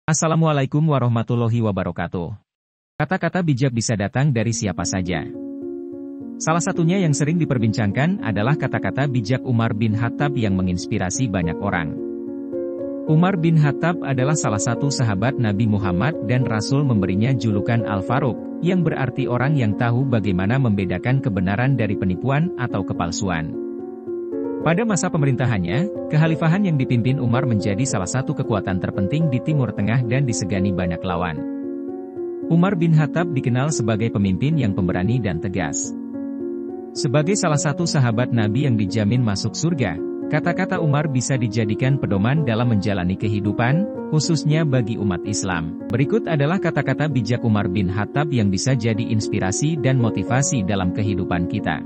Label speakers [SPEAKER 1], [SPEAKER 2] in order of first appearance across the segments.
[SPEAKER 1] Assalamualaikum warahmatullahi wabarakatuh. Kata-kata bijak bisa datang dari siapa saja. Salah satunya yang sering diperbincangkan adalah kata-kata bijak Umar bin Khattab yang menginspirasi banyak orang. Umar bin Khattab adalah salah satu sahabat Nabi Muhammad dan Rasul memberinya julukan Al-Faruq, yang berarti orang yang tahu bagaimana membedakan kebenaran dari penipuan atau kepalsuan. Pada masa pemerintahannya, kekhalifahan yang dipimpin Umar menjadi salah satu kekuatan terpenting di Timur Tengah dan disegani banyak lawan. Umar bin Khattab dikenal sebagai pemimpin yang pemberani dan tegas. Sebagai salah satu sahabat Nabi yang dijamin masuk surga, kata-kata Umar bisa dijadikan pedoman dalam menjalani kehidupan, khususnya bagi umat Islam. Berikut adalah kata-kata bijak Umar bin Khattab yang bisa jadi inspirasi dan motivasi dalam kehidupan kita.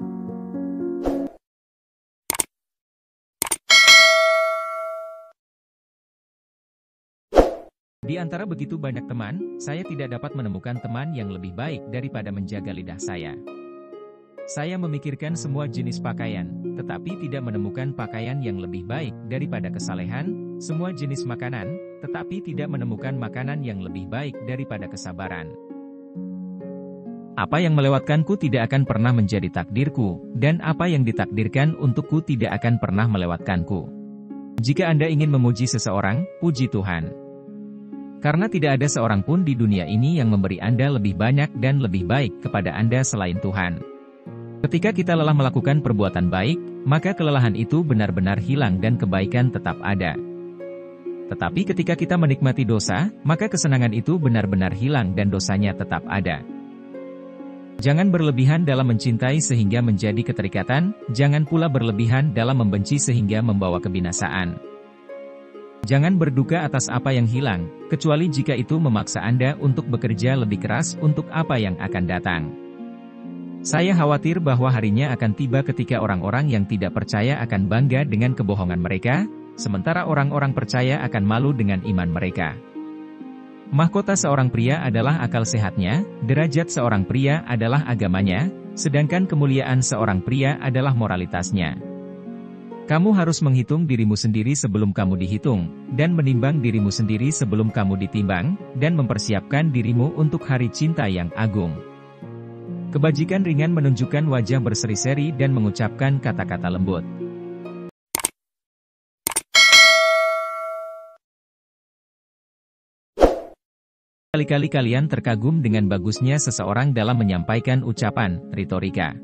[SPEAKER 1] Di antara begitu banyak teman, saya tidak dapat menemukan teman yang lebih baik daripada menjaga lidah saya. Saya memikirkan semua jenis pakaian, tetapi tidak menemukan pakaian yang lebih baik daripada kesalehan, semua jenis makanan, tetapi tidak menemukan makanan yang lebih baik daripada kesabaran. Apa yang melewatkanku tidak akan pernah menjadi takdirku, dan apa yang ditakdirkan untukku tidak akan pernah melewatkanku. Jika Anda ingin memuji seseorang, puji Tuhan. Karena tidak ada seorang pun di dunia ini yang memberi Anda lebih banyak dan lebih baik kepada Anda selain Tuhan. Ketika kita lelah melakukan perbuatan baik, maka kelelahan itu benar-benar hilang dan kebaikan tetap ada. Tetapi ketika kita menikmati dosa, maka kesenangan itu benar-benar hilang dan dosanya tetap ada. Jangan berlebihan dalam mencintai sehingga menjadi keterikatan, jangan pula berlebihan dalam membenci sehingga membawa kebinasaan. Jangan berduka atas apa yang hilang, kecuali jika itu memaksa Anda untuk bekerja lebih keras untuk apa yang akan datang. Saya khawatir bahwa harinya akan tiba ketika orang-orang yang tidak percaya akan bangga dengan kebohongan mereka, sementara orang-orang percaya akan malu dengan iman mereka. Mahkota seorang pria adalah akal sehatnya, derajat seorang pria adalah agamanya, sedangkan kemuliaan seorang pria adalah moralitasnya. Kamu harus menghitung dirimu sendiri sebelum kamu dihitung, dan menimbang dirimu sendiri sebelum kamu ditimbang, dan mempersiapkan dirimu untuk hari cinta yang agung. Kebajikan ringan menunjukkan wajah berseri-seri dan mengucapkan kata-kata lembut. Kali-kali kalian terkagum dengan bagusnya seseorang dalam menyampaikan ucapan, retorika.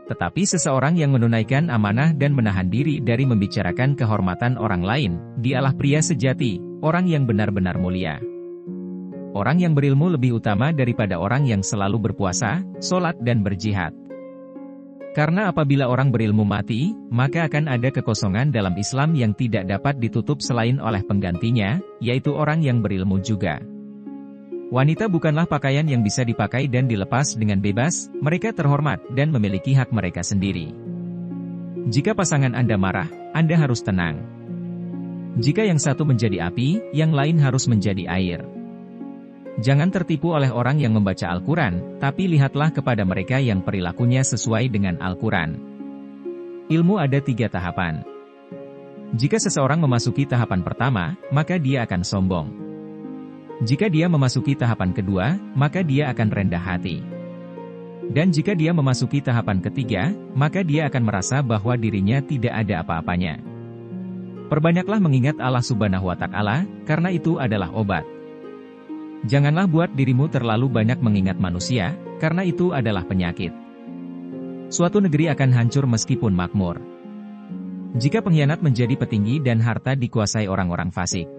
[SPEAKER 1] Tetapi seseorang yang menunaikan amanah dan menahan diri dari membicarakan kehormatan orang lain, dialah pria sejati, orang yang benar-benar mulia. Orang yang berilmu lebih utama daripada orang yang selalu berpuasa, sholat dan berjihad. Karena apabila orang berilmu mati, maka akan ada kekosongan dalam Islam yang tidak dapat ditutup selain oleh penggantinya, yaitu orang yang berilmu juga. Wanita bukanlah pakaian yang bisa dipakai dan dilepas dengan bebas, mereka terhormat dan memiliki hak mereka sendiri. Jika pasangan Anda marah, Anda harus tenang. Jika yang satu menjadi api, yang lain harus menjadi air. Jangan tertipu oleh orang yang membaca Al-Quran, tapi lihatlah kepada mereka yang perilakunya sesuai dengan Al-Quran. Ilmu ada 3 tahapan. Jika seseorang memasuki tahapan pertama, maka dia akan sombong. Jika dia memasuki tahapan kedua, maka dia akan rendah hati. Dan jika dia memasuki tahapan ketiga, maka dia akan merasa bahwa dirinya tidak ada apa-apanya. Perbanyaklah mengingat Allah Subhanahu wa Ta'ala, karena itu adalah obat. Janganlah buat dirimu terlalu banyak mengingat manusia, karena itu adalah penyakit. Suatu negeri akan hancur meskipun makmur. Jika pengkhianat menjadi petinggi dan harta dikuasai orang-orang fasik.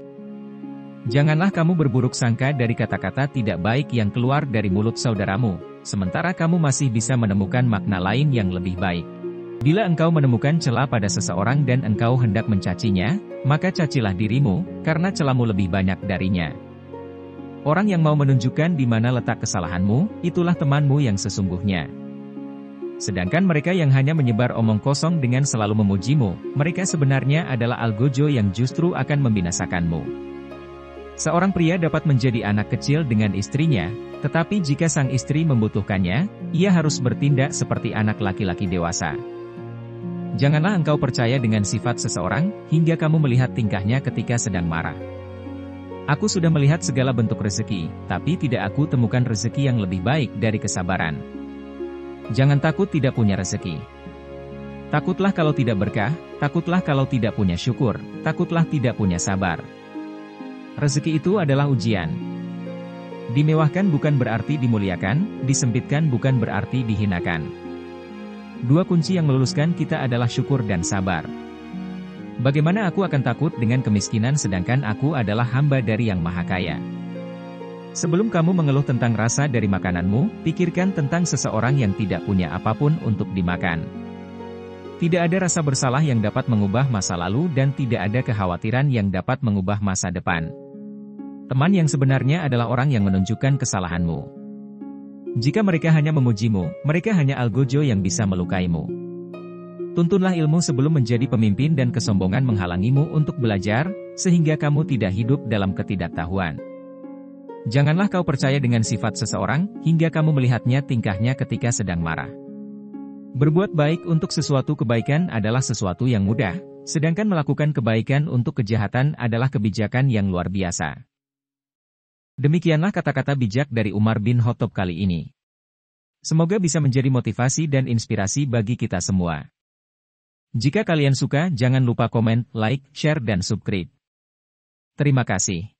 [SPEAKER 1] Janganlah kamu berburuk sangka dari kata-kata tidak baik yang keluar dari mulut saudaramu, sementara kamu masih bisa menemukan makna lain yang lebih baik. Bila engkau menemukan celah pada seseorang dan engkau hendak mencacinya, maka cacilah dirimu, karena celahmu lebih banyak darinya. Orang yang mau menunjukkan di mana letak kesalahanmu, itulah temanmu yang sesungguhnya. Sedangkan mereka yang hanya menyebar omong kosong dengan selalu memujimu, mereka sebenarnya adalah algojo yang justru akan membinasakanmu. Seorang pria dapat menjadi anak kecil dengan istrinya, tetapi jika sang istri membutuhkannya, ia harus bertindak seperti anak laki-laki dewasa. Janganlah engkau percaya dengan sifat seseorang, hingga kamu melihat tingkahnya ketika sedang marah. Aku sudah melihat segala bentuk rezeki, tapi tidak aku temukan rezeki yang lebih baik dari kesabaran. Jangan takut tidak punya rezeki. Takutlah kalau tidak berkah, takutlah kalau tidak punya syukur, takutlah tidak punya sabar. Rezeki itu adalah ujian. Dimewahkan bukan berarti dimuliakan, disempitkan bukan berarti dihinakan. Dua kunci yang meluluskan kita adalah syukur dan sabar. Bagaimana aku akan takut dengan kemiskinan sedangkan aku adalah hamba dari Yang Maha Kaya? Sebelum kamu mengeluh tentang rasa dari makananmu, pikirkan tentang seseorang yang tidak punya apapun untuk dimakan. Tidak ada rasa bersalah yang dapat mengubah masa lalu dan tidak ada kekhawatiran yang dapat mengubah masa depan. Teman yang sebenarnya adalah orang yang menunjukkan kesalahanmu. Jika mereka hanya memujimu, mereka hanya algojo yang bisa melukaimu. Tuntunlah ilmu sebelum menjadi pemimpin dan kesombongan menghalangimu untuk belajar, sehingga kamu tidak hidup dalam ketidaktahuan. Janganlah kau percaya dengan sifat seseorang, hingga kamu melihatnya tingkahnya ketika sedang marah. Berbuat baik untuk sesuatu kebaikan adalah sesuatu yang mudah, sedangkan melakukan kebaikan untuk kejahatan adalah kebijakan yang luar biasa. Demikianlah kata-kata bijak dari Umar bin Khattab kali ini. Semoga bisa menjadi motivasi dan inspirasi bagi kita semua. Jika kalian suka, jangan lupa komen, like, share dan subscribe. Terima kasih.